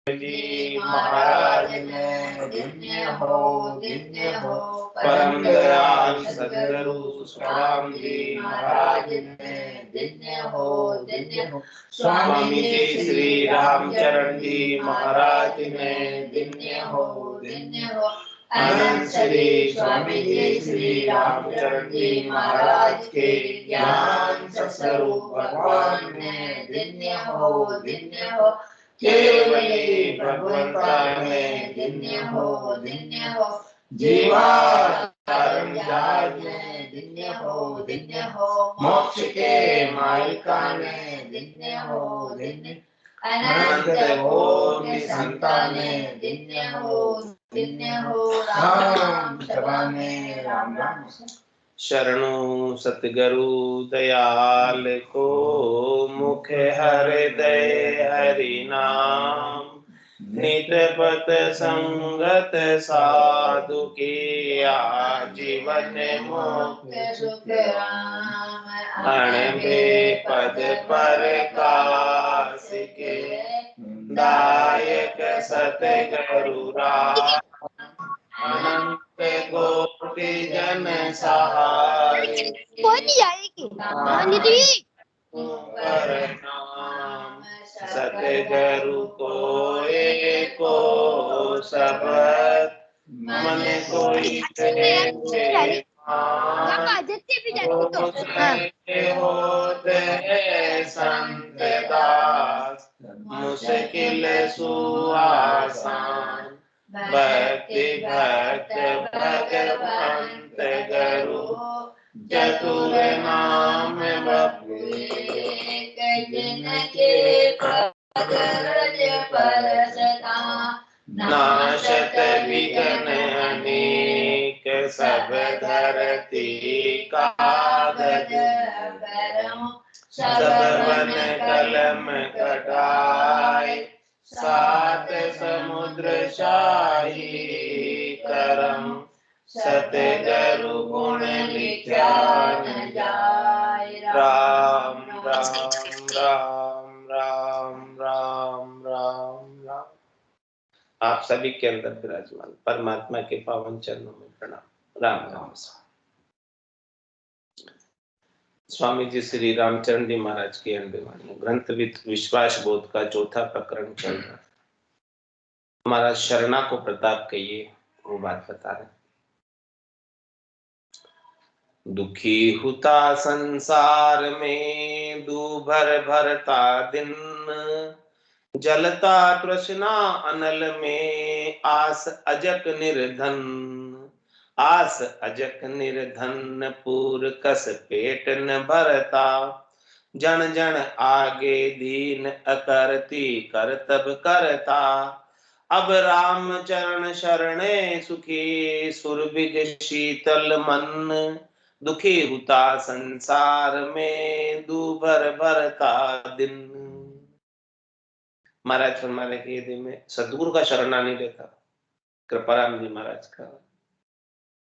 जी महाराज ने धन्य हो परम दयाल सद्गुरु स्वामी जी महाराज ने धन्य हो स्वामी जी श्री रामचरण जी महाराज ने धन्य हो अनंत श्री स्वामी जी श्री रामचरण जी महाराज के ज्ञान स्वरूप भगवान ने धन्य हो केवली भगवंता में धन्य हो जीवा धर्म जाग में धन्य हो मोक्ष के मालिका में धन्य हो अनंत कोटि संतानें धन्य हो राम सभा में राम राम शरणु सतगुरु दयाल को मुख हृदय हरि नाम नित पत संगत साधु की आजीवन मुक्त सुख राम अणबे पद पर काश के दायक सतगुरु राम अनंत कोटि जन सहाय नाम सतगुरु को एको सबद मन कोई होते संत दास मुश्किल सुआसान भक्ति भक्त भगवंत गुरु चतुर नाम जिनके परसता नाशत विघ्न अनेक सब धरती कागज सब मन कलम कटाए सात समुद्र शाही करम सतगुरु गुण लिखा न जाय राम राम राम राम राम राम राम। आप सभी के अंदर विराजमान परमात्मा के पावन चरणों में प्रणाम। राम राम। स्वामी जी श्री रामचरण जी महाराज की अंडवाणी ग्रंथ विश्वास बोध का चौथा प्रकरण चल रहा है। हमारा शरणा को प्रताप कहिए वो बात बता रहे। दुखी हुता संसार में दूभर भरता दिन जलता तृष्णा अनल में आस अजक निर्धन आस अजक निर्धन पूर कस पेट न भरता जन जन आगे दीन अकरती करतब करता अब राम चरण शरणे सुखी सुरभिग शीतल मन दुखी हुता संसार में दूभर भरता दिन। महाराज फरमाने के दिन में सदगुरु का शरणा नहीं लेता कृपाराम जी महाराज का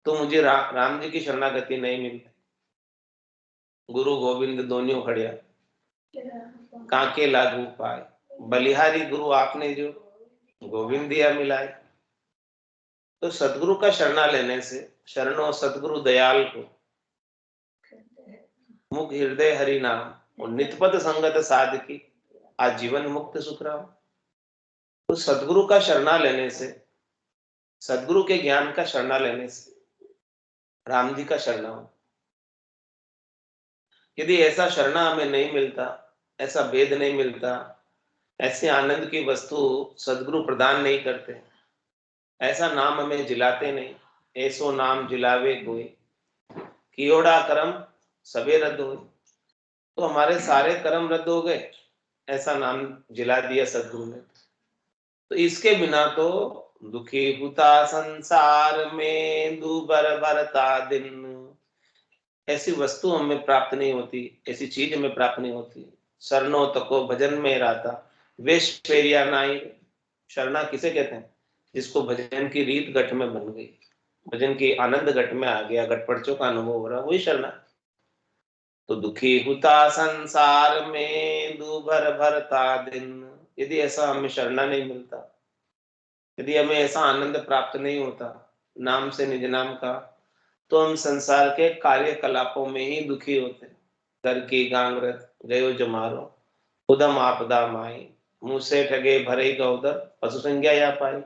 तो मुझे राम जी की शरणागति नहीं मिलती। गुरु गोविंद दोनों खड़िया काके लागू पाए बलिहारी गुरु आपने जो गोविंद दिया मिलाए। तो सदगुरु का शरणा लेने से शरणों सदगुरु दयाल को मुख हृदय हरि नाम और नितपद संगत साधकी आजीवन मुक्त सुख राम। तो सदगुरु का शरणा लेने से सदगुरु के ज्ञान का शरणा लेने से राम जी का शरणा हो। यदि ऐसा शरणा हमें नहीं मिलता ऐसा वेद नहीं मिलता ऐसे आनंद की वस्तु सदगुरु प्रदान नहीं करते ऐसा नाम हमें जिलाते नहीं ऐसो नाम जिलावे कोई कियोड़ा कर्म सबे रद्द हो। तो हमारे सारे कर्म रद्द हो गए ऐसा नाम जिला दिया सदगुरु ने। तो इसके बिना तो दुखी हुता संसार में दूबर भरता दिन ऐसी वस्तु हमें प्राप्त नहीं होती ऐसी चीज हमें प्राप्त नहीं होती। शरणो तको भजन में रहता वेश फेरिया नाई। शरणा किसे कहते हैं जिसको भजन की रीत घट में बन गई भजन की आनंद घट में आ गया घटपड़चों का अनुभव हो रहा वही शरणा। तो दुखी हुता संसार में दूभर भरता दिन यदि ऐसा हमें शरणा नहीं मिलता, यदि हमें ऐसा आनंद प्राप्त नहीं होता नाम से निज नाम का, तो हम संसार के कार्यकलापों में ही दुखी होते। घर की गांगरत गयो जमारो, उदम आपदा माई, मुंह से ठगे भरे गौदर, पशु संज्ञा या पाई।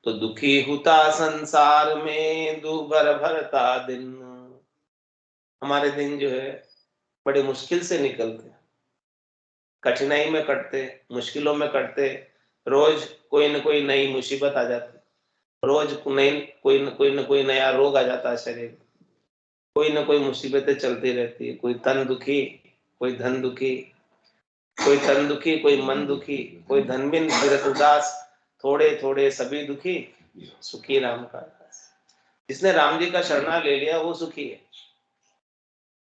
तो दुखी हुता संसार में दूभर भरता दिन, हमारे दिन जो है बड़े मुश्किल से निकलते, कठिनाई में कटते, मुश्किलों में कटते। रोज कोई न कोई नई मुसीबत आ जाती, रोज कोई न कोई नया रोग आ जाता है शरीर, कोई न कोई मुसीबतें चलती रहती है। कोई तन दुखी, कोई धन दुखी, कोई तन दुखी, कोई मन दुखी, कोई धनबिन भगत उदास, थोड़े थोड़े सभी दुखी, सुखी राम का दास। जिसने राम जी का शरणा ले लिया वो सुखी है।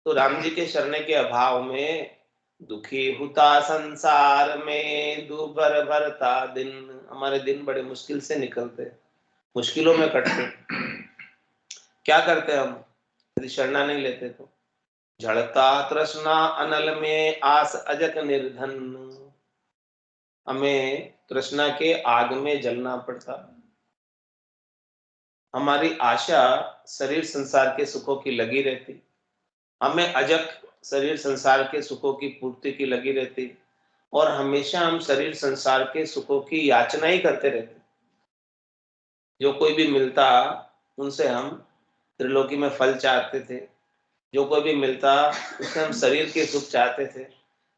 तो राम जी के शरण के अभाव में दुखी हुता संसार में दूभर भरता दिन, हमारे दिन बड़े मुश्किल से निकलते, मुश्किलों में कटते। क्या करते हम यदि शरणा नहीं लेते तो? झड़ता तृष्णा अनल में आस अजक निर्धन, हमें तृष्णा के आग में जलना पड़ता। हमारी आशा शरीर संसार के सुखों की लगी रहती, हमें अजक शरीर संसार के सुखों की पूर्ति की लगी रहती, और हमेशा हम शरीर संसार के सुखों की याचना ही करते रहते। जो कोई भी मिलता उनसे हम त्रिलोकी में फल चाहते थे, जो कोई भी मिलता उससे हम शरीर के सुख चाहते थे,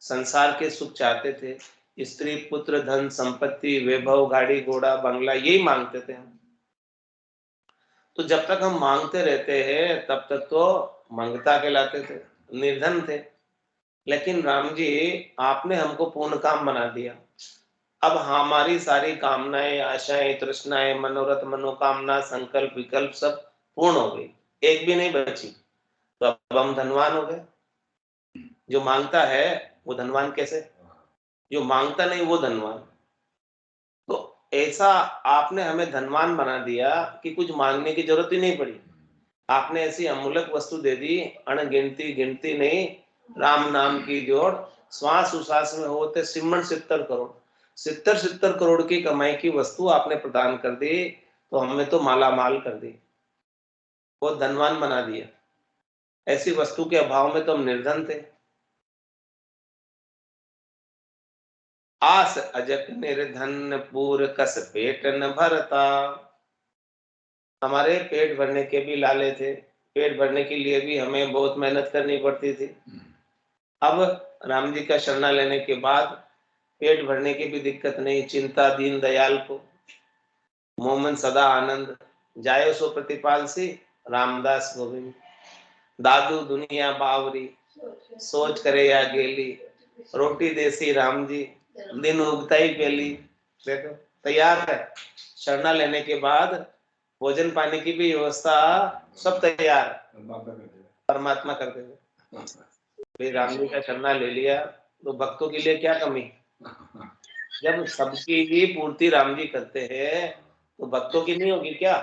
संसार के सुख चाहते थे, स्त्री पुत्र धन संपत्ति वैभव गाड़ी घोड़ा बंगला यही मांगते थे हम। तो जब तक हम मांगते रहते हैं तब तक तो मंगता कहलाते थे, निर्धन थे। लेकिन राम जी आपने हमको पूर्ण काम बना दिया। अब हमारी सारी कामनाएं आशाएं तृष्णाएं मनोरथ मनोकामना संकल्प विकल्प सब पूर्ण हो गई, एक भी नहीं बची। तो अब हम धनवान हो गए। जो मांगता है वो धनवान कैसे? जो मांगता नहीं वो धनवान। तो ऐसा आपने हमें धनवान बना दिया कि कुछ मांगने की जरूरत ही नहीं पड़ी। आपने ऐसी अमूल्य वस्तु दे दी, अणगिनती गिनती नहीं, राम नाम की जोड़ श्वास उश्वास में होते सिमरण 70 करोड़, 70 करोड़ की कमाई की वस्तु आपने प्रदान कर दी। तो हमें तो माला माल कर दी, बहुत धनवान बना दिया। ऐसी वस्तु के अभाव में तो हम निर्धन थे। आस अजक निर्धन पूर कस पेट न भरता, हमारे पेट भरने के भी लाले थे, पेट भरने के लिए भी हमें बहुत मेहनत करनी पड़ती थी। अब राम जी का शरणा लेने के बाद पेट भरने की भी दिक्कत नहीं, चिंता दीन दयाल को, मोमन सदा आनंद, जायो सो प्रतिपाल सी रामदास गोविंद। दादू दुनिया बावरी, सोच करे या गेली, रोटी देसी राम जी, दिन उगता ही पेली। देखो तैयार है, शरणा लेने के बाद भोजन पानी की भी व्यवस्था सब तैयार, परमात्मा कर देगा। भाई राम जी का शरणा ले लिया तो भक्तों के लिए क्या कमी? जब सबकी ही पूर्ति राम जी करते हैं तो भक्तों की नहीं होगी क्या?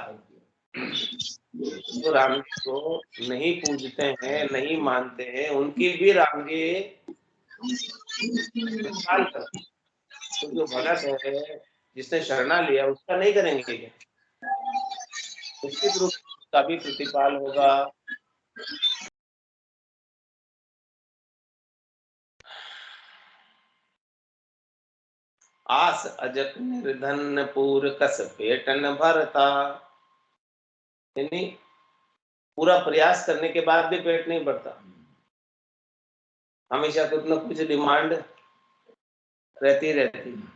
जो राम जी को नहीं पूजते हैं नहीं मानते हैं उनकी भी राम जी देखभाल करते हैं। तो जो भगत है जिसने शरणा लिया उसका नहीं करेंगे क्या? निश्चित रूप से उसका भी प्रतिपाल होगा। आस अजक निर्धन पूर कस पेट न भरता, यानी पूरा प्रयास करने के बाद भी पेट नहीं भरता, हमेशा कुछ न कुछ डिमांड रहती रहती।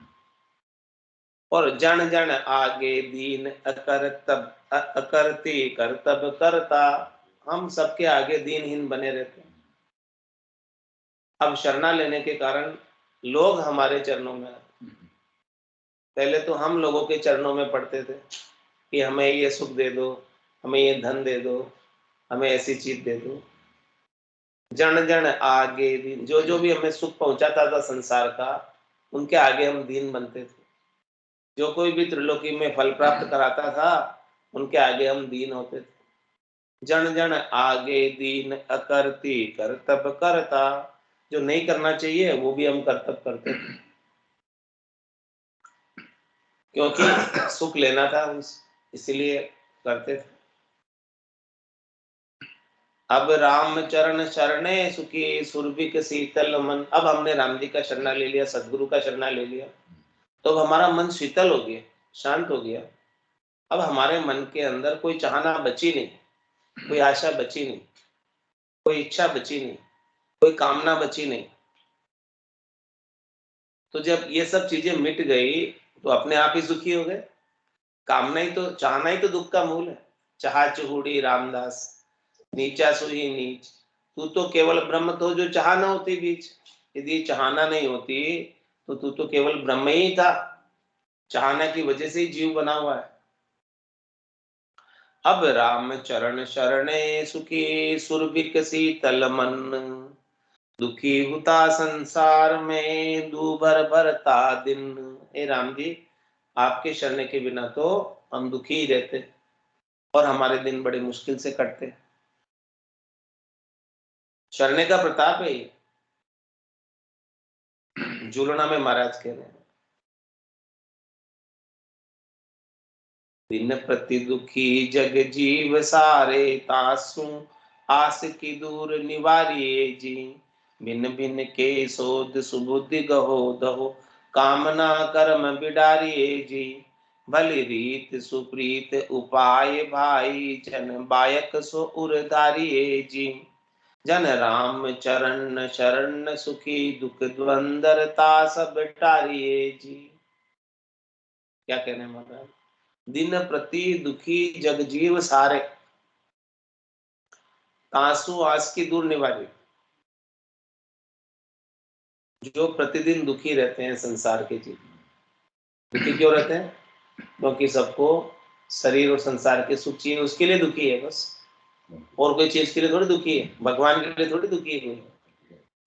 और जन जन आगे दीन अकरती करतब करता, हम सबके आगे दीनहीन बने रहते हैं। अब शरणा लेने के कारण लोग हमारे चरणों में आते। पहले तो हम लोगों के चरणों में पड़ते थे कि हमें ये सुख दे दो, हमें ये धन दे दो, हमें ऐसी चीज दे दो। जन जन आगे दीन, जो जो भी हमें सुख पहुंचाता था संसार का उनके आगे हम दीन बनते थे। जो कोई भी त्रिलोकी में फल प्राप्त कराता था उनके आगे हम दीन होते थे। जन जन आगे दीन अकरती करतब करता, जो नहीं करना चाहिए वो भी हम कर्तव्य करते थे, क्योंकि सुख लेना था उनसे, इसीलिए करते थे। अब राम चरण शरणे सुखी सुरभिक शीतल मन। अब हमने राम जी का शरणा ले लिया, सदगुरु का शरणा ले लिया, तो अब हमारा मन शीतल हो गया, शांत हो गया। अब हमारे मन के अंदर कोई चाहना बची नहीं, कोई आशा बची नहीं, कोई इच्छा बची नहीं, कोई कामना बची नहीं। तो जब ये सब चीजें मिट गई तो अपने आप ही सुखी हो गए। कामना ही तो, चाहना ही तो दुख का मूल है। चाह चुहूड़ी रामदास, नीचा सुही नीच, तू तो केवल ब्रह्म तो जो चाह ना होती बीच। यदि चाहना नहीं होती तो तू तो केवल ब्रह्म ही था, चाहना की वजह से ही जीव बना हुआ है। अब राम चरण शरणे सुखी सुरभिक शीतल मन, दुखी हुता संसार में दूभर भरता दिन। हे राम जी, आपके शरण के बिना तो हम दुखी ही रहते और हमारे दिन बड़े मुश्किल से कटते। शरणे का प्रताप है ये। झूलना में महाराज कह रहे हैं, दिन प्रति दुखी जग जीव सारे, तासु आस की दूर निवारिये जी। भिन्न भिन्न के सोध सुबुद्धि गहो दहो, कामना कर्म बिडारिये जी। भली रीत सुप्रीत उपाय भाई, जन बायक सो उरधारिये जी। जन राम चरण शरण सुखी, दुख द्वंदरता सब टारिये जी। क्या कहने महाराज, दिन प्रति दुखी जग जीव सारे, तासु आस की दूर निवारी। जो प्रतिदिन दुखी रहते हैं संसार के जीव, दुखी क्यों रहते हैं? क्योंकि सबको शरीर और संसार के सुख चाहिए, उसके लिए दुखी है बस। और कोई चीज के लिए थोड़ी दुखी है, भगवान के लिए थोड़ी दुखी है कोई,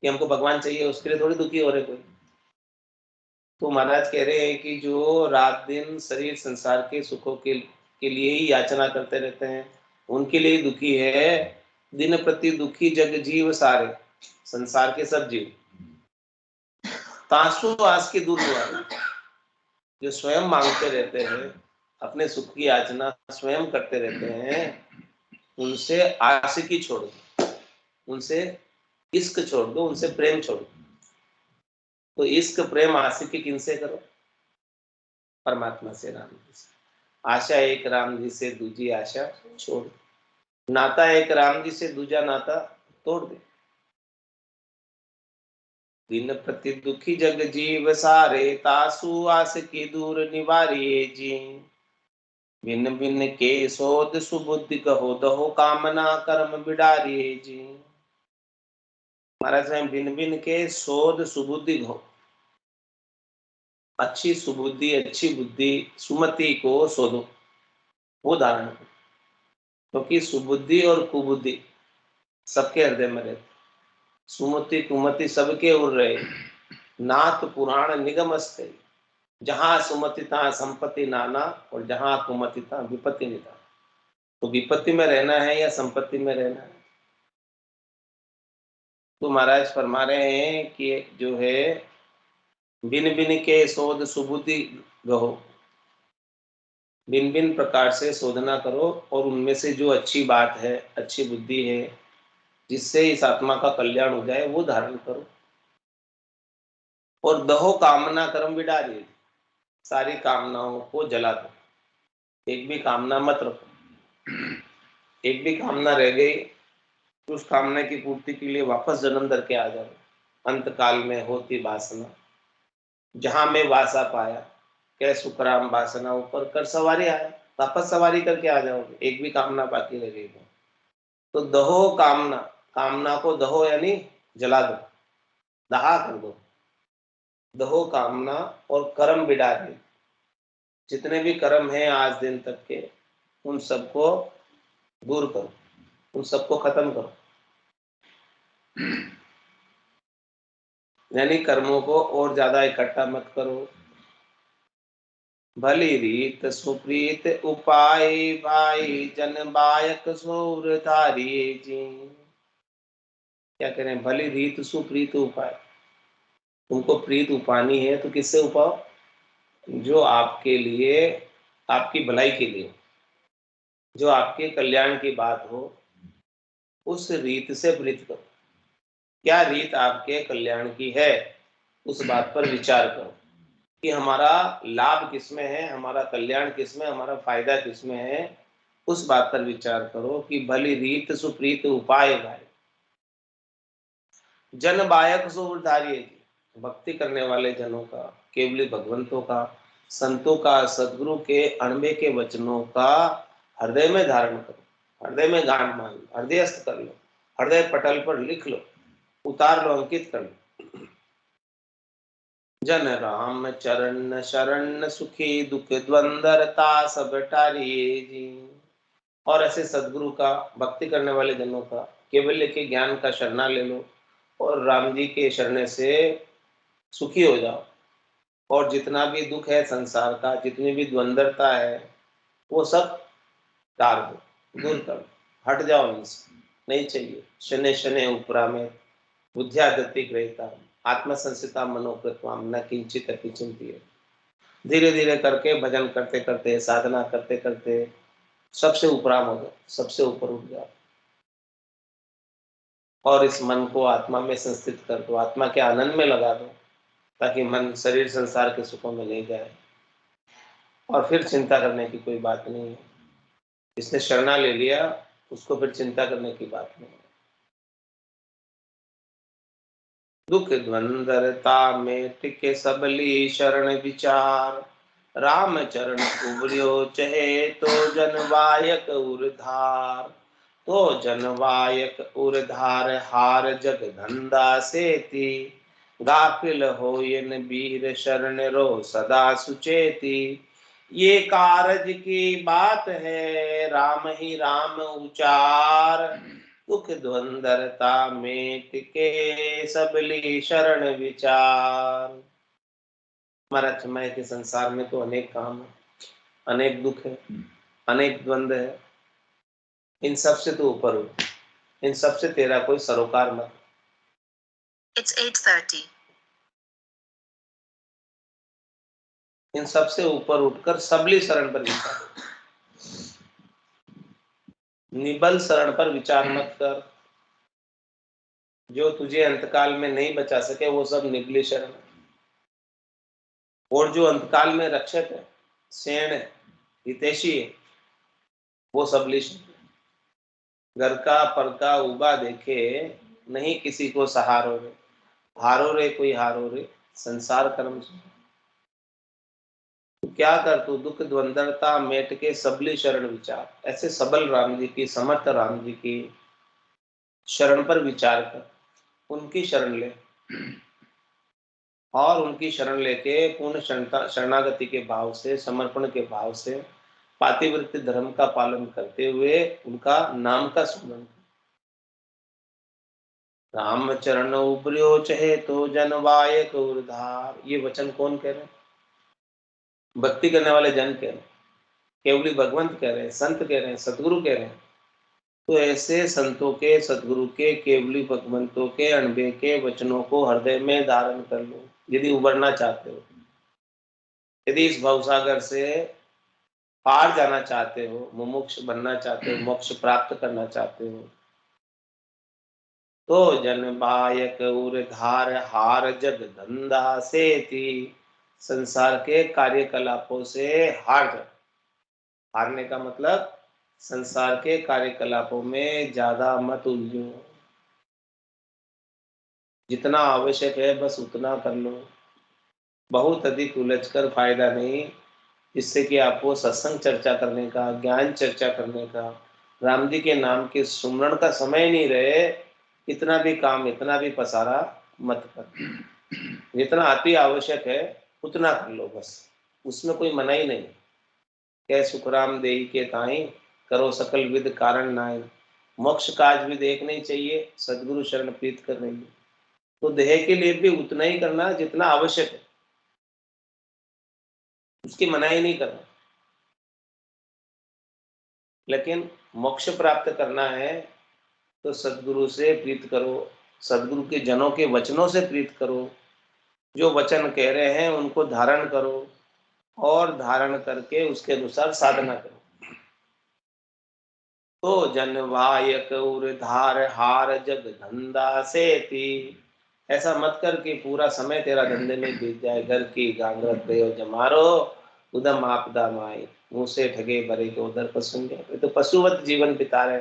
कि हमको भगवान चाहिए उसके लिए थोड़ी दुखी हो रहे कोई। तो महाराज कह रहे हैं कि जो रात दिन शरीर संसार के सुखों के लिए ही याचना करते रहते हैं, उनके लिए दुखी है। दिन प्रति दुखी जग जीव सारे, संसार के सब जीव, तासु आस के दूर निवारे, जो स्वयं मांगते रहते हैं, अपने सुख की याचना स्वयं करते रहते हैं, उनसे आशिकी छोड़ दो, उनसे इश्क छोड़ दो, उनसे प्रेम छोड़ दो। तो इश्क प्रेम आशिकी किनसे करो? परमात्मा से, राम जी से। आशा एक राम जी से, दूजी आशा छोड़। नाता एक राम जी से, दूजा नाता तोड़ दे। दिन प्रति दुखी जग जीव सारे, तासु आस की दूर निवारिये जी। भिन्न भिन्न के सोध सुबुद्धि कहो दहो, कामना कर्म बिडारिये जी। महाराज में भिन्न भिन्न के शोध सुबुद्धि हो, अच्छी सुबुद्धि, अच्छी बुद्धि, सुमति को शोधो, वो धारण करो। क्योंकि सुबुद्धि और कुबुद्धि सबके हृदय में रहती, सुमति कुमति सबके उड़ रहे। नाथ पुराण निगमस्ते, जहां सुमति तहां संपत्ति नाना, और जहां कुमति तहां विपत्ति निधान। तो विपत्ति में रहना है या संपत्ति में रहना है? तो महाराज फरमा रहे हैं कि जो है, भिन्न भिन्न के शोध सुबुद्धि गहो, भिन्न भिन्न प्रकार से शोधना करो, और उनमें से जो अच्छी बात है, अच्छी बुद्धि है, जिससे इस आत्मा का कल्याण हो जाए, वो धारण करो। और दहो कामना कर्म बिडारी, सारी कामनाओं को जला दो, एक भी कामना मत रखो। एक भी कामना रह गई तो उस कामना की पूर्ति के लिए वापस जन्म धर के आ जाओ। अंत काल में होती वासना, जहां में वासा पाया, कह सुखराम वासना ऊपर कर सवारी आया, वापस सवारी करके आ जाओगे, एक भी कामना बाकी रह गई तो दहो कामना, कामना को दहो यानी जला दो, दहा कर दो। दहो कामना और कर्म बिड़ा दे, जितने भी कर्म हैं आज दिन तक के, उन सबको दूर करो, उन सबको खत्म करो। यानी कर्मों को और ज्यादा इकट्ठा मत करो। भली रीत सुप्रीत उपाय भाई, जन बायक सोर धारिये जी। क्या कह रहे हैं, भली रीत सुप्रीत उपाय। तुमको प्रीत उपानी है तो किससे उपाओ, जो आपके लिए, आपकी भलाई के लिए, जो आपके कल्याण की बात हो, उस रीत से प्रीत करो। क्या रीत आपके कल्याण की है, उस बात पर विचार करो कि हमारा लाभ किसमें है, हमारा कल्याण किसमें, हमारा फायदा किसमें है। उस बात पर विचार करो कि भली रीत सुप्रीत उपाय भाई। जन बायक सो उद्धारिये, भक्ति करने वाले जनों का, केवली भगवंतों का, संतों का, सदगुरु के अणबे के वचनों का हृदय में धारण करो, हृदय में गांठ मान लो, हृदयस्थ कर लो, हृदय पटल पर लिख लो, उतार लो, अंकित कर लो। जन राम चरण शरण सुखी, दुख द्वंदरता सब टारिये जी। और ऐसे सदगुरु का, भक्ति करने वाले जनों का, केवल के ज्ञान का शरणा ले लो और राम जी के शरण से सुखी हो जाओ। और जितना भी दुख है संसार का, जितनी भी द्वंदरता है, वो सब तार दो, दूर कर दो, हट जाओ इनसे, नहीं चाहिए। शनै शनै उपरा में बुद्धिया दत्ति ग्रहिता, आत्म संसिता मनोकृतवाम न किंचित अपि चिंतिये। धीरे धीरे करके भजन करते करते, साधना करते करते सबसे उपराम हो जाओ, सबसे ऊपर उठ जाओ और इस मन को आत्मा में संस्थित कर दो, आत्मा के आनंद में लगा दो, ताकि मन शरीर संसार के सुखों में ले जाए। और फिर चिंता करने की कोई बात नहीं है। जिसने शरणा ले लिया उसको फिर चिंता करने की बात नहीं है। दुख द्वंदरता में टिके सबली शरण विचार, राम चरण उबरियो चहे तो जनवायक उरधार। तो जनवायक उरधार हार जग धंधा सेती, गाफिल होयन वीर शरण रो सदा सुचेती। ये कारज की बात है राम ही राम उचार, दुख द्वंदरता में टिके सबली शरण विचार। हमारा समय के संसार में तो अनेक काम है, अनेक दुख है, अनेक द्वंद्व है। इन सब से तो ऊपर हो, इन सब से तेरा कोई सरोकार मत। It's 8:30. इन सब से ऊपर उठकर सबली शरण पर विचार, निबल शरण पर विचार मत कर। जो तुझे अंतकाल में नहीं बचा सके वो सब निबली शरण, और जो अंतकाल में रक्षक है, सेण है, हितैषी है, वो सबली शरण। घर का परका उबा देखे, नहीं किसी को सहारो रे, हारो रे कोई हारो रे, संसार कर्म से। तो क्या कर तू, दुख द्वंदरता मेट के सबली शरण विचार। ऐसे सबल राम जी की, समर्थ राम जी की शरण पर विचार कर, उनकी शरण ले और उनकी शरण लेके पूर्ण शरणागति के भाव से, समर्पण के भाव से, पातिव्रत्य धर्म का पालन करते हुए उनका नाम का स्मरण। राम चरण उबरियो चहे तो जनवायक उरधार। ये वचन कौन कह रहे हैं? भक्ति करने वाले जन कह रहे हैं, केवली भगवंत कह रहे हैं, संत कह रहे हैं, सतगुरु कह रहे हैं। तो ऐसे संतों के, सतगुरु के, केवली भगवंतों के अणबे के वचनों को हृदय में धारण कर लो। यदि उबरना चाहते हो, यदि इस भवसागर से पार जाना चाहते हो, मुमुक्ष बनना चाहते हो, मोक्ष प्राप्त करना चाहते हो, तो जन बायक उरधार हार जग धंधा सेती। संसार के कार्यकलापों से हार जाओ। हारने का मतलब संसार के कार्यकलापों में ज्यादा मत उलझो, जितना आवश्यक है बस उतना कर लो। बहुत अधिक उलझकर फायदा नहीं, जिससे कि आपको सत्संग चर्चा करने का, ज्ञान चर्चा करने का, राम जी के नाम के सुमरण का समय नहीं रहे। इतना भी काम, इतना भी पसारा मत कर। जितना अति आवश्यक है उतना कर लो बस, उसमें कोई मनाही नहीं। कह सुखराम देई के ताई, करो सकल विद कारण नाई। मोक्ष काज विद एक नहीं चाहिए, सदगुरु शरण प्रीत कर रही है। तो देह के लिए भी उतना ही करना जितना आवश्यक है, उसकी मनाही नहीं करना। लेकिन मोक्ष प्राप्त करना है तो सदगुरु से प्रीत करो, सदगुरु के जनों के वचनों से प्रीत करो, जो वचन कह रहे हैं उनको धारण करो और धारण करके उसके अनुसार साधना करो। तो जनवायक उर धार हार जग धंधा से थी। ऐसा मत कर कि पूरा समय तेरा धंधे में बीत जाए, घर की गांगरत गयो जमारो, उदम आपदा माई, मुंह से ठगे भरे के उधर पसुंगे। तो पशुवत जीवन बिता रहे,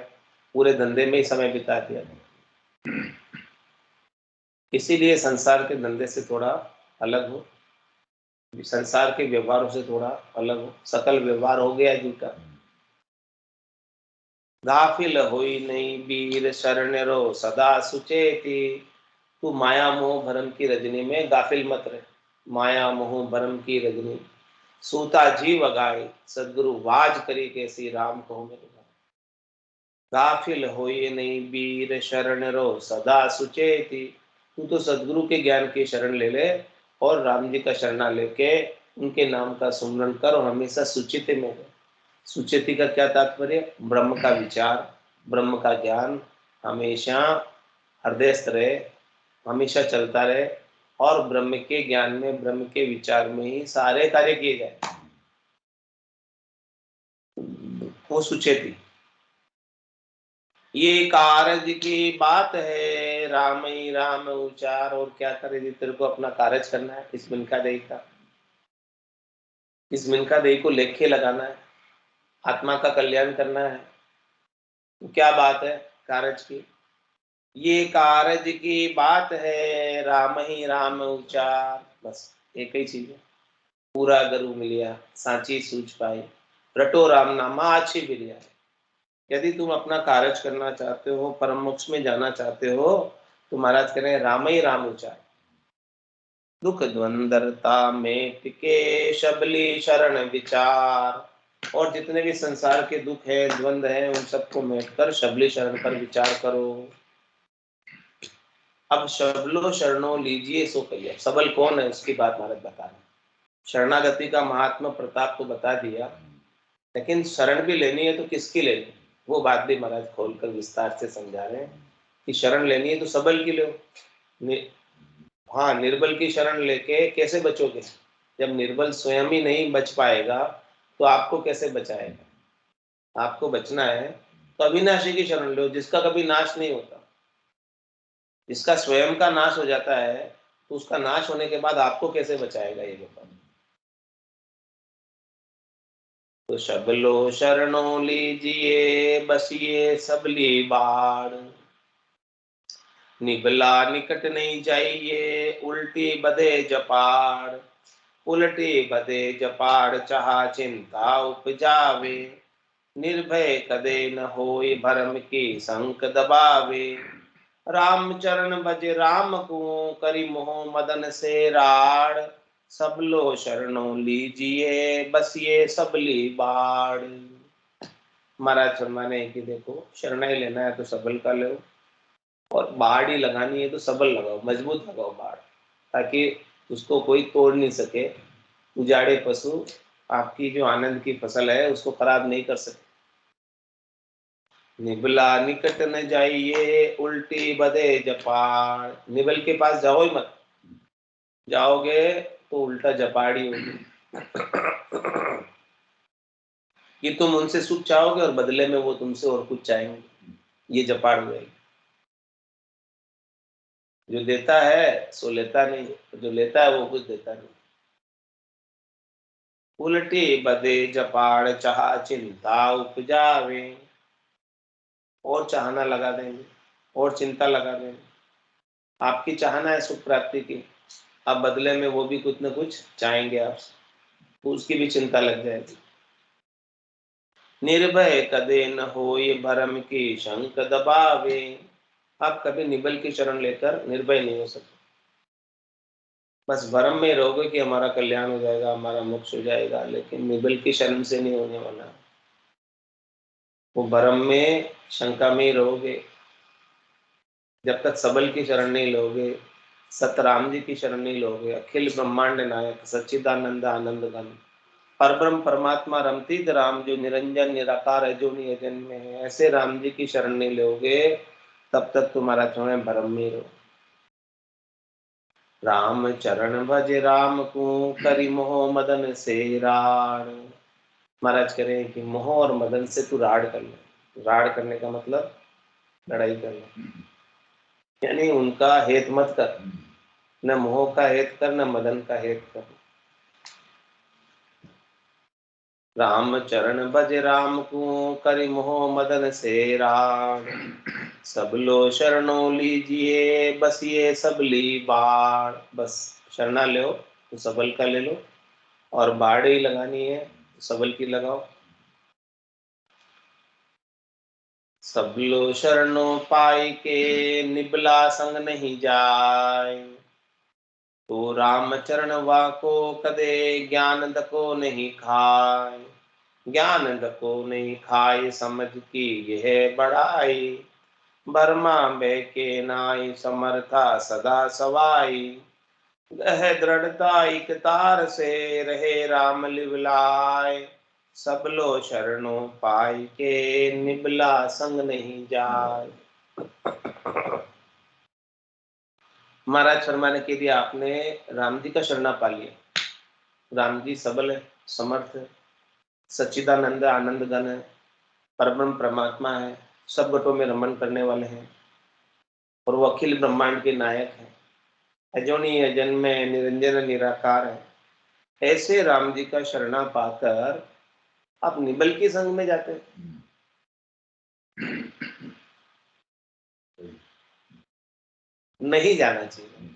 पूरे धंधे में ही समय बिता दिया। इसीलिए संसार के धंधे से थोड़ा अलग हो, संसार के व्यवहारों से थोड़ा अलग हो। सकल व्यवहार हो गया झूठा। गाफिल होई नहीं वीर शरण रो सदा सुचेती। तू माया मोह भरम की रजनी में गाफिल मत रहे। माया मोह भरम की रजनी सूता जीव अगाए, सदगुरु वाज करी कैसी राम को मेरे गाफिल होए नहीं वीर शरण रो सदा सुचेती। तू तो सदगुरु के ज्ञान की शरण ले ले और राम जी का शरणा लेके उनके नाम का सुमरण कर और हमेशा सुचित में रहे। सुचिति का क्या तात्पर्य? ब्रह्म का विचार, ब्रह्म का ज्ञान हमेशा हृदयस्थ रहे, हमेशा चलता रहे और ब्रह्म के ज्ञान में, ब्रह्म के विचार में ही सारे कार्य किए जाए, वो सुचेती। ये कारज की बात है राम ही राम उचार। और क्या करे जी, तेरे को अपना कारज करना है, इस मिनका देही का, इस मिनका देही को लेखे लगाना है, आत्मा का कल्याण करना है। तो क्या बात है कारज की? ये कारज की बात है राम ही राम उचार। बस एक ही चीज है, पूरा गरु मिलिया सांची सूझ पाई, रटो राम नामा अच्छी बिरिया। यदि तुम अपना कारज करना चाहते हो, परम मोक्ष में जाना चाहते हो, तो महाराज कह रहे हैं राम ही राम उचार। दुख द्वंदरता में टिके शबली शरण विचार। और जितने भी संसार के दुख है, द्वंद है, उन सबको मेट कर शबली शरण पर विचार करो। अब शबलो शरणों लीजिए सो कहिए। सबल कौन है उसकी बात महाराज बता रहे हैं। शरणागति का महात्मा प्रताप को बता दिया, लेकिन शरण भी लेनी है तो किसकी लेनी, वो बात भी महाराज खोलकर विस्तार से समझा रहे हैं कि शरण लेनी है तो सबल की लो। हाँ, निर्बल की शरण लेके कैसे बचोगे? जब निर्बल स्वयं ही नहीं बच पाएगा तो आपको कैसे बचाएगा? आपको बचना है तो अविनाशी की शरण लो, जिसका कभी नाश नहीं होता। जिसका स्वयं का नाश हो जाता है तो उसका नाश होने के बाद आपको कैसे बचाएगा, ये बताओ। तो शबलो शरणों लीजिए बसिए सबली बाड़। निबला निकट नहीं जाइए उल्टी बधे जपाड़। उल्टी बधे जपाड़ चाहा चिंता उपजावे। निर्भय कदे न होए भरम की संक दबावे। राम चरण भज राम को करी मोह मदन से राड़। सब लो शरणों लीजिए बसिए सबली बाड़। महाराज फरमाने कि देखो, शरण ही लेना है तो सबल का लो, और बाढ़ ही लगानी है तो सबल लगाओ, मजबूत लगाओ बाढ़, ताकि उसको कोई तोड़ नहीं सके। उजाड़े पशु आपकी जो आनंद की फसल है उसको खराब नहीं कर सकते। निबला निकट न जाइए उल्टी बदे जपाड़। निबल के पास जाओ ही मत, जाओगे तो उल्टा जपाड़ी होगी। कि तुम उनसे सुख चाहोगे और बदले में वो तुमसे और कुछ चाहेंगे, ये जपाड़ हुए। जो देता है सो लेता नहीं, जो लेता है वो कुछ देता नहीं। उल्टी बदे जपाड़ चाह चिंता उपजावे। और चाहना लगा देंगे और चिंता लगा देंगे। आपकी चाहना है सुख प्राप्ति की, अब बदले में वो भी कुछ न कुछ चाहेंगे आपसे, तो उसकी भी चिंता लग जाएगी। निर्भय कदे न होए भरम की शंक दबावे। आप कभी निबल की शरण लेकर निर्भय नहीं हो सकते। बस भरम में रहोगे कि हमारा कल्याण हो जाएगा, हमारा मोक्ष हो जाएगा, लेकिन निबल की शरण से नहीं होने वाला। वो भरम में, शंका में ही रहोगे। जब तक सबल की शरण नहीं लोगे, सतराम जी की शरण नहीं लोगे, अखिल ब्रह्मांड नायक सच्चिदानंद आनंद घन परब्रह्म परमात्मा रमतीत राम, जो निरंजन निराकार है, जो नियजन में है, ऐसे राम जी की शरण नहीं लोगे तब तक तुम्हारा तुम्हें भरम में रहो। राम चरण भज राम को करि मोह मदन से राड़। महाराज कह रहे हैं कि मोह और मदन से तू राड़ कर ले। राड़ करने का मतलब लड़ाई करना, यानी उनका हेत मत कर, न मोह का हेत कर न मदन का हेत कर। राम चरण भज राम को करि मोह मदन से राड़। सब लो शरणों लीजिए बसिए सबली बाढ़। बस शरणा लो तो सबल का ले लो, और बाढ़ ही लगानी है तो सबल की लगाओ। सब लो शरणों पाई के निबला संग नहीं जाय। तो राम चरण वाको कदे ज्ञान दको नहीं खाय। ज्ञान दको नहीं खाय समझ की यह बड़ाई। बर्मा बे के नाई समर्था सदा सवाई। गह दृढ़ता एक तार से रहे राम लिवलाय। सब लो शरणों पाई के निबला संग नहीं जाय। महाराज शर्मा ने कह दिया आपने राम जी का शरणा पा लिया। राम जी सबल है, समर्थ है, सच्चिदानंद आनंद घन है, परब्रह्म परमात्मा है, सब घटों में रमन करने वाले हैं, और वो अखिल ब्रह्मांड के नायक हैं, अजोनी अजन्मय निरंजन निराकार है। ऐसे राम जी का शरणा पाकर आप निबल के संग में जाते हैं। नहीं जाना चाहिए।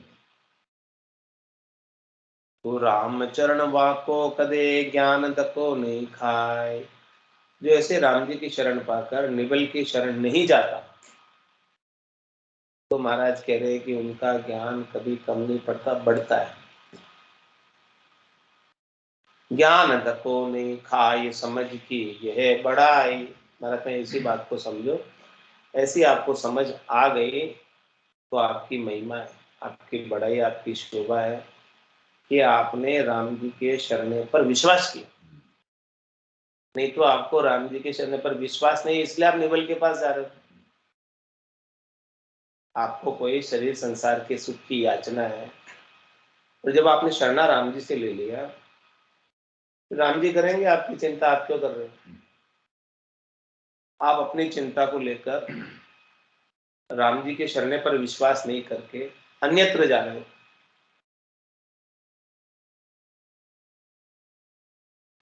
तो राम चरण वाको कदे ज्ञान दको नहीं खाए। जो ऐसे राम जी की शरण पाकर निबल की शरण नहीं जाता, तो महाराज कह रहे हैं कि उनका ज्ञान कभी कम नहीं पड़ता, बढ़ता है। ज्ञान दको नहीं खाए समझ की यह बड़ाई। महाराज ने इसी बात को समझो, ऐसी आपको समझ आ गई तो आपकी महिमा है, आपकी बड़ाई, आपकी शोभा है कि आपने राम जी के शरण पर विश्वास किया। नहीं तो आपको राम जी के शरण पर विश्वास नहीं, इसलिए आप निबल के पास जा रहे हो। आपको कोई शरीर संसार के सुख की याचना है, तो जब आपने शरणा राम जी से ले लिया, तो राम जी करेंगे आपकी चिंता। आप क्यों कर रहे हो? आप अपनी चिंता को लेकर राम जी के शरण पर विश्वास नहीं करके अन्यत्र जा रहे हो,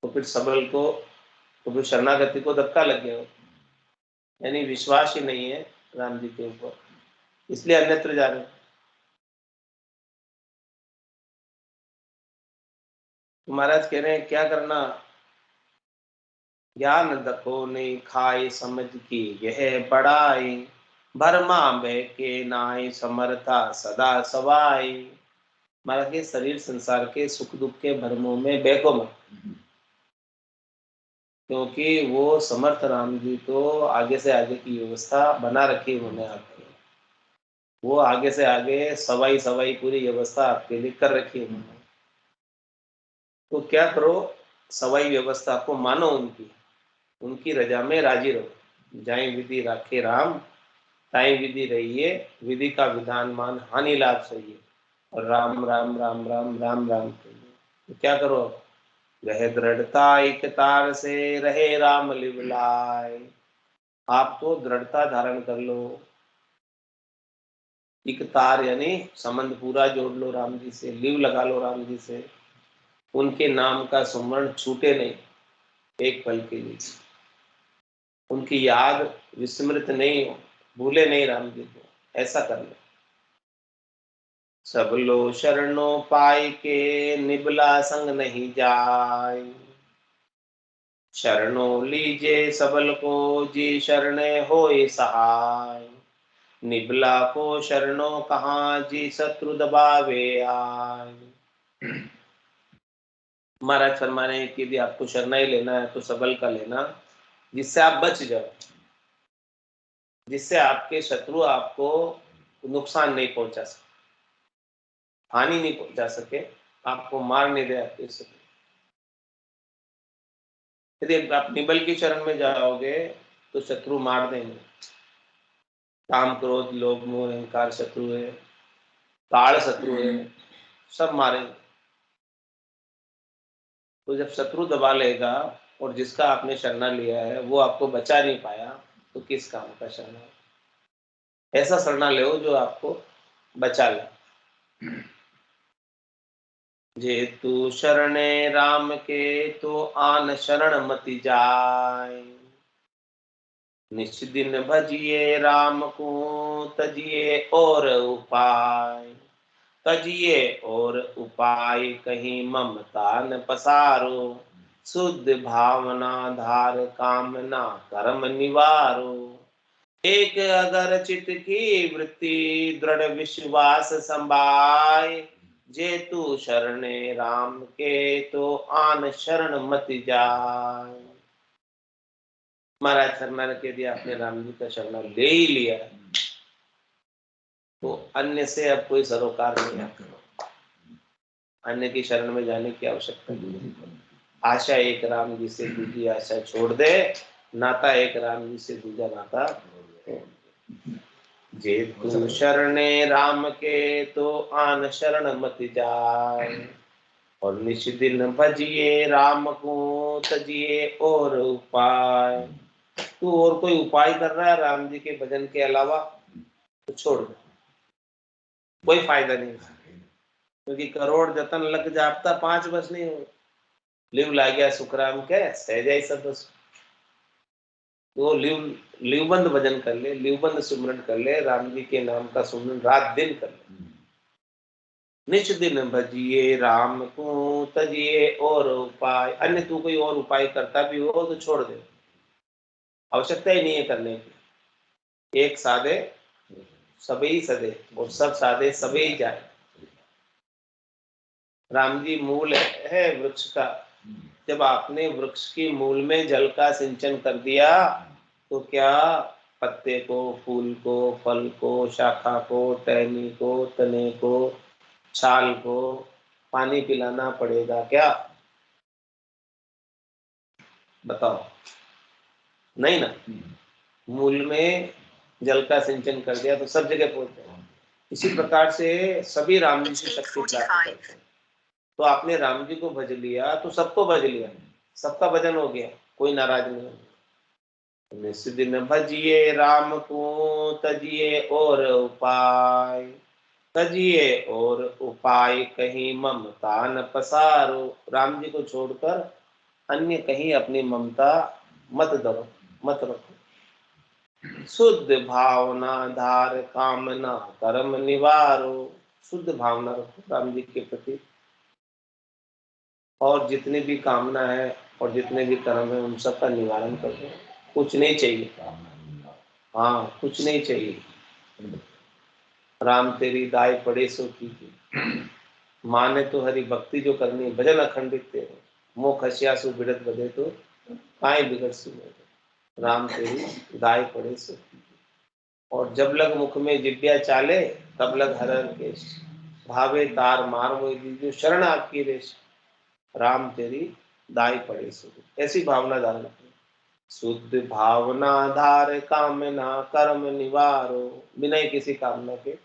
तो फिर सबल को, तो फिर शरणागति को धक्का लग गया हो, यानी विश्वास ही नहीं है राम जी के ऊपर, इसलिए अन्यत्र जा रहे हो। तो महाराज कह रहे हैं क्या करना? ज्ञान दको नहीं खाए समझ की यह बड़ाई। भरमा बह के नाई समर्था सदा सवाई। महाराज के शरीर संसार के सुख दुख के भरमों में बहको मत, क्योंकि वो समर्थ राम जी तो आगे से आगे की व्यवस्था बना रखी उन्होंने आपके। वो आगे से आगे सवाई सवाई पूरी व्यवस्था आपके लिए कर रखी है उन्होंने। तो क्या करो, सवाई व्यवस्था को मानो, उनकी उनकी रजा में राजी रहो। जाए विधि राखे राम, ताई विधि रहिए, विधि का विधान मान हानि लाभ सहिए, और राम राम राम राम राम राम कहिए। तो क्या करो, रहे दृढ़ता एक तार से रहे राम लिवलाय। आप तो दृढ़ता धारण कर लो, एक तार यानी संबंध पूरा जोड़ लो राम जी से, लिव लगा लो राम जी से। उनके नाम का सुमरण छूटे नहीं एक पल के लिए, उनकी याद विस्मृत नहीं हो, भूले नहीं राम जी को, ऐसा कर लो। सब लो शरणों पाई के निबला संग नहीं जाय। शरणों लीजे सबल को जी शरणे होए सहाय। निबला को शरणों कहाँ जी शत्रु दबावे आय। महाराज फरमाने कि यदि आपको शरणा ही लेना है तो सबल का लेना, जिससे आप बच जाओ, जिससे आपके शत्रु आपको नुकसान नहीं पहुंचा सके, हानि नहीं पहुंचा सके, आपको मार नहीं दे आपके शत्रु। यदि आप निबल की शरण में जाओगे तो शत्रु मार देंगे, काम क्रोध लोभ मोह अहंकार शत्रु है, काल शत्रु है, सब मारेंगे। तो जब शत्रु दबा लेगा और जिसका आपने शरणा लिया है वो आपको बचा नहीं पाया, तो किस काम का शरणा? ऐसा शरणा लो जो आपको बचा ले। जेतु शरणे राम के तो आन शरण मति जाय। निज दिन भजिए राम को तजिए और उपाय। तजिए और उपाय कहीं ममता न पसारो। शुद्ध भावना धार कामना कर्म निवारो। एक अगर चित्त की वृत्ति दृढ़ विश्वास संभाय। जेतु शरणे राम के तो आन शरण मत जाय। महाराज शरण के दिया, आपने राम जी का शरण ले ही लिया तो अन्य से अब कोई सरोकार नहीं है। अन्य की शरण में जाने की आवश्यकता नहीं। आशा एक राम जी से दूसरी आशा छोड़ दे, नाता एक राम जी से दूसरा नाता। जेतु शरणे राम के तो आन शरण मत जाय। और निज दिन भजिए राम को तजिए और उपाय। तू और कोई उपाय कर रहा है राम जी के भजन के अलावा तो छोड़ दे, कोई फायदा नहीं। क्योंकि करोड़ जतन लग जापता पांच बस नहीं हो। लिव ला गया सुखराम के सहजाई सब बस। वो लिवबंद भजन कर ले, लिवबंद सुमरन कर ले, राम जी के नाम का सुमरन रात दिन कर ले। निज दिन भजिए राम को तजिए और उपाय। अन्य तू कोई और उपाय करता भी हो तो छोड़ दे, आवश्यकता ही नहीं है करने की। एक साधे सबई सदे और सब साधे सबई जाए। राम जी मूल है वृक्ष का। जब आपने वृक्ष की मूल में जल का सिंचन कर दिया तो क्या पत्ते को, फूल को, फल को, शाखा को, टहनी को, तने को, छाल को पानी पिलाना पड़ेगा क्या? बताओ, नहीं ना। मूल में जल का सिंचन कर दिया तो सब जगह पहुंच जाए। इसी प्रकार से सभी राम जी से शक्ति प्राप्त करते हैं। तो आपने राम जी को भज लिया तो सबको भज लिया, सबका भजन हो गया, कोई नाराज नहीं होगा। निस दिन भजिए राम को तजिए और उपाय। तजिए और उपाय कहीं ममता न पसारो। राम जी को छोड़कर अन्य कहीं अपनी ममता मत धरो, मत रखो। शुद्ध भावना धार कामना कर्म निवारो। शुद्ध भावना रखो राम जी के प्रति, और जितनी भी कामना है और जितने भी कर्म है उन सब का निवारण कर दो। कुछ नहीं चाहिए, हाँ कुछ नहीं चाहिए। राम तेरी दाई पड़े सो की। माने तो हरि भक्ति जो करनी है, भजन अखंडित तेरे। मोह खसियासु बिड़त बदे तो काई बिगड़ सुने। राम तेरी दाई पड़े सो की। और जब लग मुख में जिब्या चाले तब लग हरर केश। भावे तार मार मोहि दीजियो शरण आपकी रेश। राम तेरी दाई पड़े सो। ऐसी भावना धारण करो। शुद्ध भावना धार कामना कर्म निवारो। बिना किसी कामना के,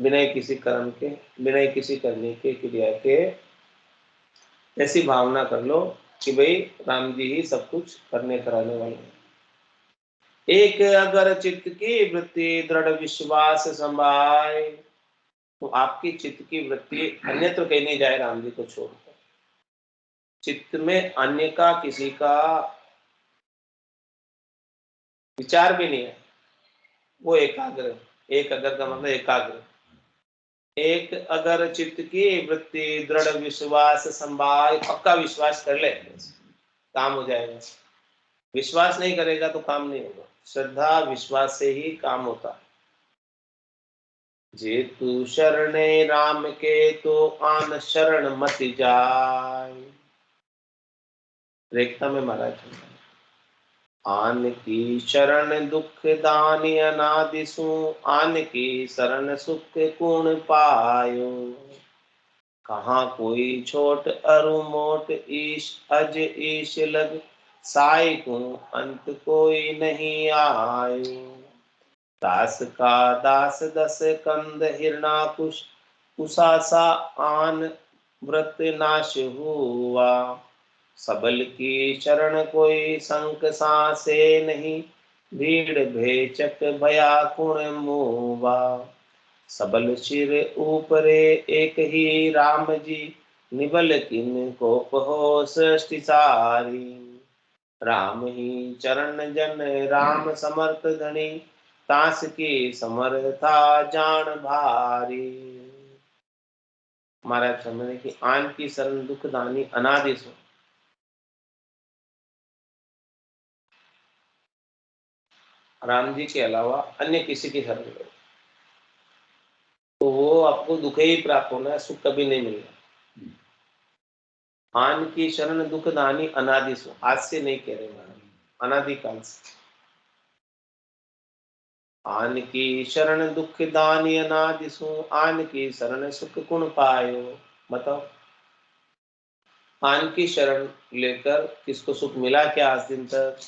बिना किसी कर्म के, बिना किसी करने के क्रिया के ऐसी भावना कर लो कि भाई राम जी ही सब कुछ करने कराने वाले हैं। एक अगर चित्त की वृत्ति दृढ़ विश्वास संभाय। तो आपकी चित्त की वृत्ति अन्यत्र कहीं नहीं जाए राम जी को छोड़कर। चित्त में अन्य का किसी का विचार भी नहीं है, वो एकाग्र। एक अगर का मतलब एकाग्र। एक अगर चित्त की वृत्ति दृढ़ विश्वास संभाय। पक्का विश्वास कर ले काम हो जाएगा। विश्वास नहीं करेगा तो काम नहीं होगा। श्रद्धा विश्वास से ही काम होता है। जेतु शरणे राम के तो आन शरण मत जाय। रेखता में महाराज, आन की शरण दुख दानी अनादि सु। आन की शरण सुख गुण पायो। कहाँ कोई छोट अरु मोट ईश अज ईश लग। साई को अंत कोई नहीं आयो। दास का दास दस कंद हिरणाकुश, कुशासा आन व्रत नाश हुआ। सबल की शरण कोई संक सासे नहीं, भीड़ भेचक भया कुण मुआ। सबल सिर ऊपरे एक ही राम जी, निबल किन को कहो सृष्टि सारी। राम ही चरण जन राम समर्थ धनी, तास की समर्था जान भारी। महाराज समझे कि आन की शरण दुख दानी अनादि सो। राम जी के अलावा अन्य किसी की शरण लो तो वो आपको दुख ही प्राप्त होना है, सुख कभी नहीं मिलेगा। आन की शरण दुख दानी अनादि सो, आज से नहीं कह रहे महाराज, अनादिकाल से। आन की शरण दुख दानी अनादि सो, आन की शरण सुख कुण पायो। बताओ, आन की शरण लेकर किसको सुख मिला क्या आज दिन तक?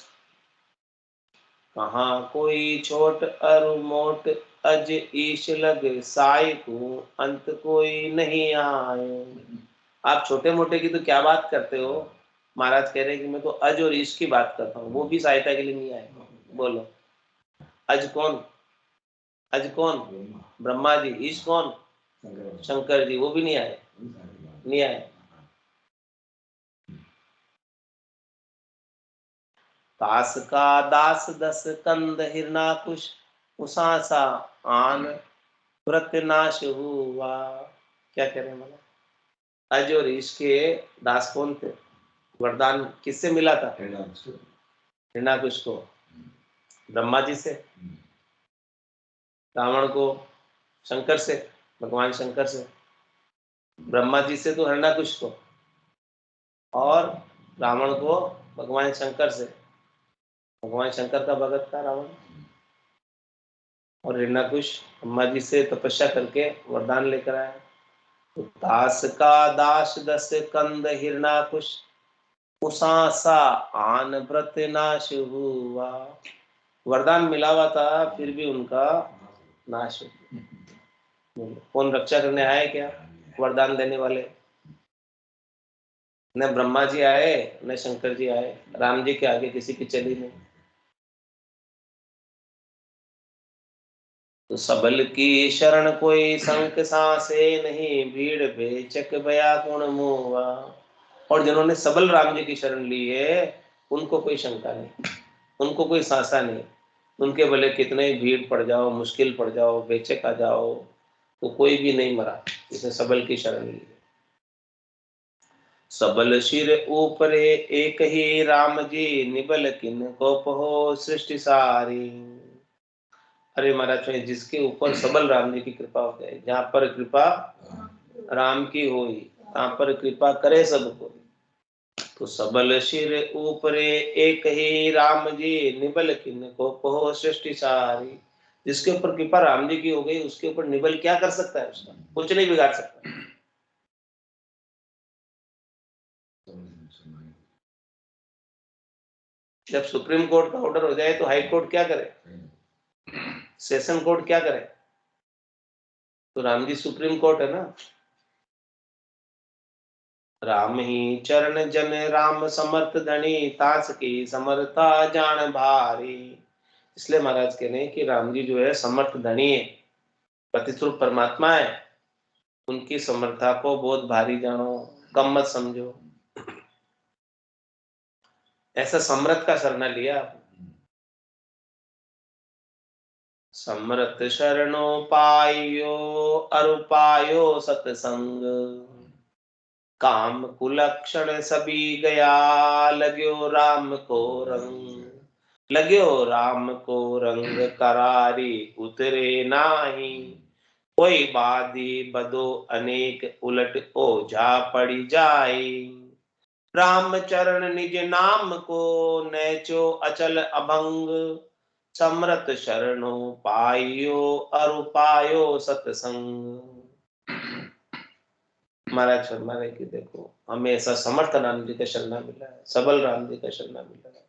कहाँ कोई छोट अरु मोट, अज ईश लग साई को, अंत कोई नहीं आयो। आप छोटे मोटे की तो क्या बात करते हो? महाराज कह रहे हैं कि मैं तो अज और ईश की बात करता हूँ, वो भी सहायता के लिए नहीं आए। बोलो, अज कौन? अज कौन? ब्रह्मा जी। ईश कौन? शंकर जी। वो भी नहीं आए, नहीं आए। दास का दास दस कंद हिरणाकुश, उसासा आन व्रत नाश हुआ। क्या कह रहे हैं मतलब? अज और ईश के दास कौन थे? वरदान किससे मिला था? हिरणाकुश को। ब्रह्मा जी से। रावण को शंकर से, भगवान शंकर से। ब्रह्मा जी से तो हिरणाकुश को, और रावण को भगवान शंकर से। भगवान शंकर का भगत था रावण। और हिरणाकुश ब्रह्मा जी से तपस्या करके वरदान लेकर आया। तो दास का दास दस कंद हिरणाकुश, उसासा आन व्रत नाश हुआ। वरदान मिला हुआ था, फिर भी उनका नाश हो गया। कौन रक्षा करने आए क्या? वरदान देने वाले न ब्रह्मा जी आए, न शंकर जी आए। राम जी के आगे किसी की चली नहीं। तो सबल की शरण कोई संक सासे नहीं, भीड़ बेचक भया गुण मोवा। और जिन्होंने सबल राम जी की शरण ली है, उनको कोई शंका नहीं, उनको कोई सांसा नहीं। उनके भले कितने ही भीड़ पड़ जाओ, मुश्किल पड़ जाओ, बेचक आ जाओ, तो कोई भी नहीं मरा जिसने सबल की शरण ली। सबल सिर ऊपरे एक ही राम जी, निबल किन को पहो सृष्टि सारी। अरे महाराज, जिसके ऊपर सबल राम जी की कृपा हो जाए, जहां पर कृपा राम की होई, तहां पर कृपा करे सबको। तो सबल सिर ऊपरे एक ही राम जी, निबल किन को पहो सृष्टि सारी। जिसके ऊपर कृपा राम जी की हो गई, उसके ऊपर निबल क्या कर सकता है? उसका कुछ नहीं बिगाड़ सकता। जब सुप्रीम कोर्ट का ऑर्डर हो जाए तो हाई कोर्ट क्या करे? सेशन कोर्ट क्या करे? तो राम जी सुप्रीम कोर्ट है ना। राम ही चरण जन राम समर्थ धनी, तास की समर्था जान भारी। इसलिए महाराज कह रहे हैं कि राम जी जो है समर्थ धनी है, प्रतिस्वरूप परमात्मा है। उनकी समर्था को बहुत भारी जानो, कम मत समझो। ऐसा समर्थ का शरणा लिया। समर्थ शरणो पायो, अरु पायो सतसंग। काम कुलक्षण सभी गया, लग्यो राम को रंग। लग्यो राम को रंग करारी, उतरे नाही। कोई बाधी बदो अनेक, उलट ओझा पड़ी जाए। राम चरण निज नाम को, नैचो अचल अभंग। समरथ शरणो पायो, अरु पायो सतसंग। महाराज फरमा रहे कि देखो, हमें ऐसा समर्थ राम जी का शरणा मिला है, सबल राम जी का शरणा मिला है।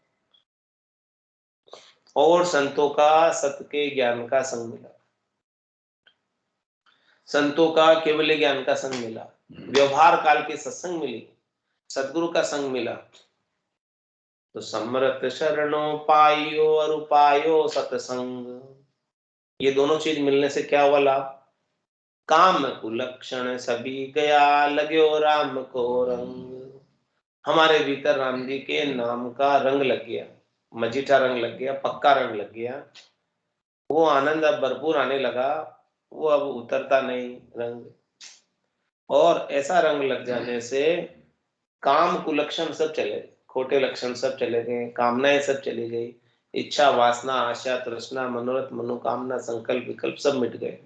और संतों का सत्य के ज्ञान का संग मिला। संतों का केवल ज्ञान का संग मिला, व्यवहार काल की सत्संग मिली, सदगुरु का संग मिला। तो समरत शरणों पाइयो और पायो सत्संग, ये दोनों चीज मिलने से क्या हुआ लाभ? काम कुलक्षण सभी गया, लगो राम को रंग। हमारे भीतर राम जी के नाम का रंग लग गया, मजीठा रंग लग गया, पक्का रंग लग गया। वो आनंद अब भरपूर आने लगा, वो अब उतरता नहीं रंग। और ऐसा रंग लग जाने से काम कुलक्षण सब चले गए, खोटे लक्षण सब चले गए, कामनाएं सब चली गई, इच्छा वासना आशा तृष्णा मनोरथ मनोकामना संकल्प विकल्प सब मिट गए।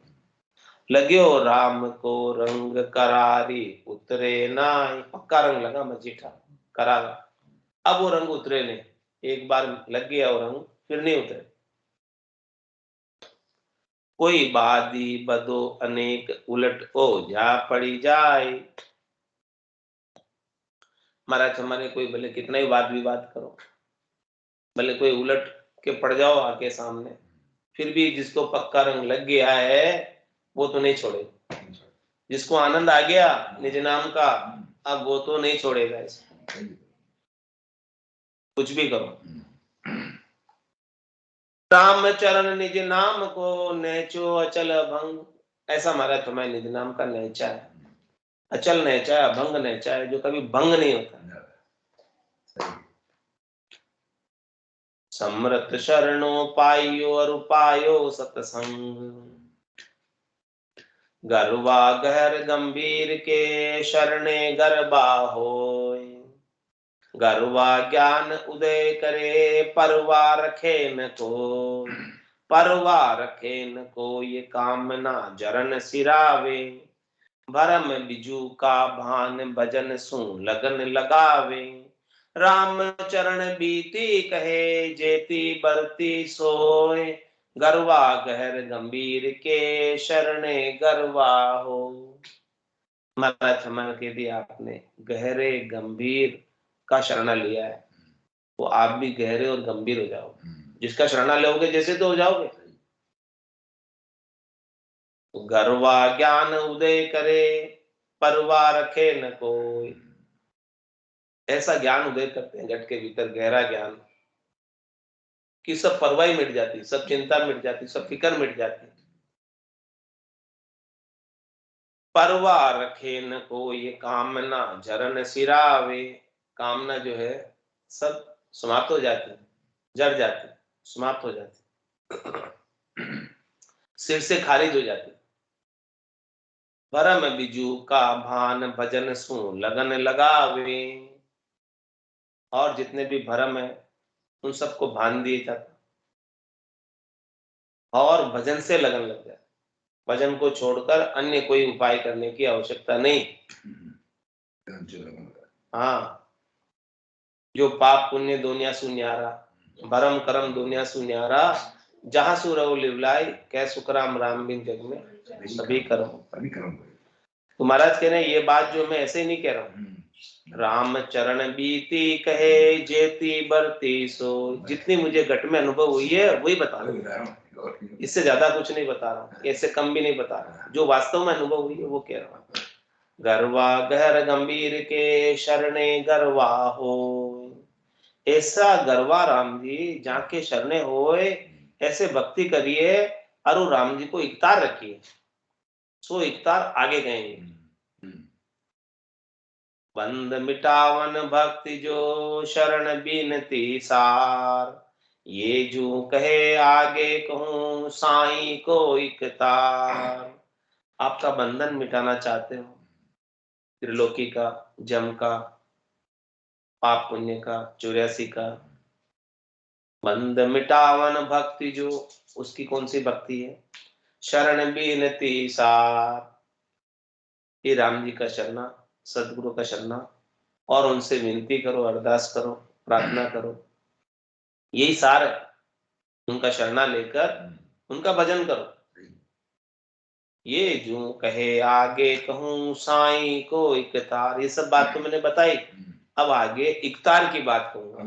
लग्यो राम को रंग करारी, उतरे नाय। पक्का रंग लगा, मजीठा करारा। अब वो रंग उतरे नहीं, एक बार लग गया वो रंग फिर नहीं उतरे। कोई बादी बदो अनेक उलट ओ जा पड़ी जाए। महाराज हमारे कोई भले कितना ही वाद विवाद करो, भले कोई उलट के पड़ जाओ आके सामने, फिर भी जिसको पक्का रंग लग गया है वो तो नहीं छोड़ेगा। जिसको आनंद आ गया निज नाम का, अब वो तो नहीं छोड़ेगा इसको, कुछ भी करो। राम चरण निज नाम को नेचो अचल भंग। ऐसा हमारा तुम्हारे निज नाम का नेचा है, अचल नेचा है, अभंग नेचा है, जो कभी भंग नहीं होता। समृत शरणों पाइयो और पायो सतसंग, गर्वा गहर गंभीर के शरणे गरबा होय। गर्वा ज्ञान उदय करे, परवा रखे न को। परवा रखे न को ये कामना जरन सिरावे। भरम बिजू का भान भजन सु लगन लगावे। राम चरण बीती कहे, जेती बरती सोय। गरवा गहर गंभीर के शरणे गरवा हो। महाराज क्षमा के दिए, आपने गहरे गंभीर का शरणा लिया है, तो आप भी गहरे और गंभीर हो जाओगे। जिसका शरणा लोगे जैसे तो हो जाओगे। तो गर्वा ज्ञान उदय करे, परवा रखे न कोई। ऐसा ज्ञान उदय करते हैं घट के भीतर, गहरा ज्ञान, कि सब परवाही मिट जाती, सब चिंता मिट जाती, सब फिक्र मिट जाती। परवा रखे न को ये कामना जरन सिरावे। कामना जो है सब समाप्त हो जाती, जड़ जाती, समाप्त हो जाती, सिर से खारिज हो जाती। भरम बिजू का भान भजन सु लगन लगावे। और जितने भी भरम है उन सबको भान दिए जाता, और भजन से लगन लग जाए। भजन को छोड़कर अन्य कोई उपाय करने की आवश्यकता नहीं। हाँ, जो पाप पुण्य दुनिया सुन्यारा, भरम करम दुनिया सुन्यारा। जहां सुरव लिवलाई, कै सुखराम राम बिन जग में सभी कर्म। तो महाराज कह रहे हैं ये बात जो मैं ऐसे ही नहीं कह रहा हूँ, राम चरण बीती कहे, जेती बरती सो। जितनी मुझे घट में अनुभव हुई है वही बता रहा हूँ, इससे ज्यादा कुछ नहीं बता रहा हूँ, इससे कम भी नहीं बता रहा हूँ। जो वास्तव में अनुभव हुई है वो कह रहा हूँ। गर्वा गहर गंभीर के शरणे गरवा हो। ऐसा गरवा राम जी जाके शरणे होए, ऐसे भक्ति करिए और राम जी को इकतार रखिए, सो इकतार आगे गएंगे। बंद मिटावन भक्ति जो शरण बीनती सार। ये जो कहे आगे कहूं साईं को इकतार। आपका बंधन मिटाना चाहते हो, त्रिलोकी का, जम का, पाप पुण्य का, 84 का। बंद मिटावन भक्ति जो, उसकी कौन सी भक्ति है? शरण बीनती सार। ये राम जी का शरणा, सदगुरु का शरणा, और उनसे विनती करो, अरदास करो, प्रार्थना करो, यही सार है। उनका शरणा लेकर उनका भजन करो। ये जो कहे आगे कहूं साईं को इकतार, ये सब बात तो मैंने बताई। अब आगे इकतार की बात कहूंगा।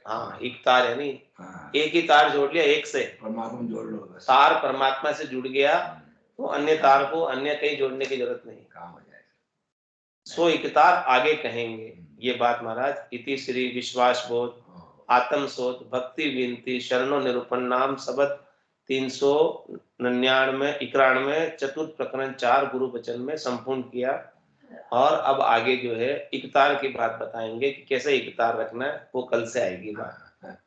हाँ, एक तार है नहीं, हाँ, एक ही तार जोड़ लिया, एक से परमात्मा जोड़ लो बस। तार परमात्मा से जुड़ गया तो अन्य तार को अन्य कहीं जोड़ने की जरूरत नहीं, काम हो जाएगा। सो एक तार आगे कहेंगे ये बात महाराज। इति श्री विश्वास बोध आत्म शोध भक्ति विनती शरणों निरूपण नाम शब्द 399 91 चतुर्थ प्रकरण 4 गुरु वचन में संपूर्ण किया। और अब आगे जो है इकतार की बात बताएंगे कि कैसे इकतार रखना है, वो कल से आएगी बात।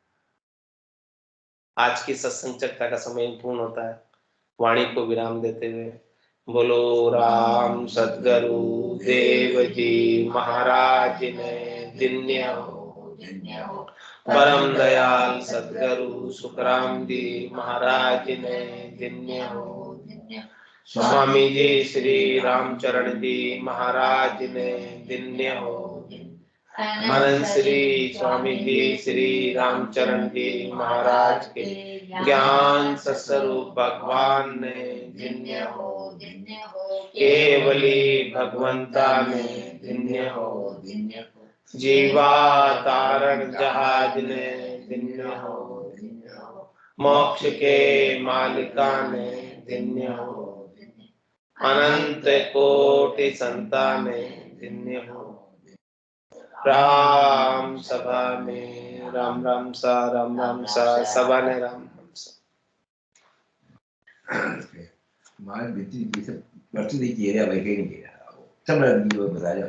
आज की सत्संग चर्चा का समय पूर्ण होता है, वाणी को विराम देते हुए बोलो राम सद्गुरु देव जी महाराज ने दिन्य हो, परम दयाल सद्गुरु सुखराम जी महाराज ने दिन्य हो, स्वामी जी श्री रामचरण जी महाराज ने दिन्य हो, अनंत श्री स्वामी जी श्री रामचरण जी महाराज के ज्ञान सस्वरूप भगवान ने दिन्य हो, केवली भगवंता ने दिन्य हो, जीवा तारण जहाज ने दिन्य हो, मोक्ष के मालिका ने दिन्य हो, अनंत कोटि संताने दिन्य हो, राम सभा में राम राम सा राम राम सा सभा ने राम राम सा। मान बिल्कुल जैसे बच्चे देखिए रे भाई कहीं नहीं गया सब लड़की लोग बता जाओ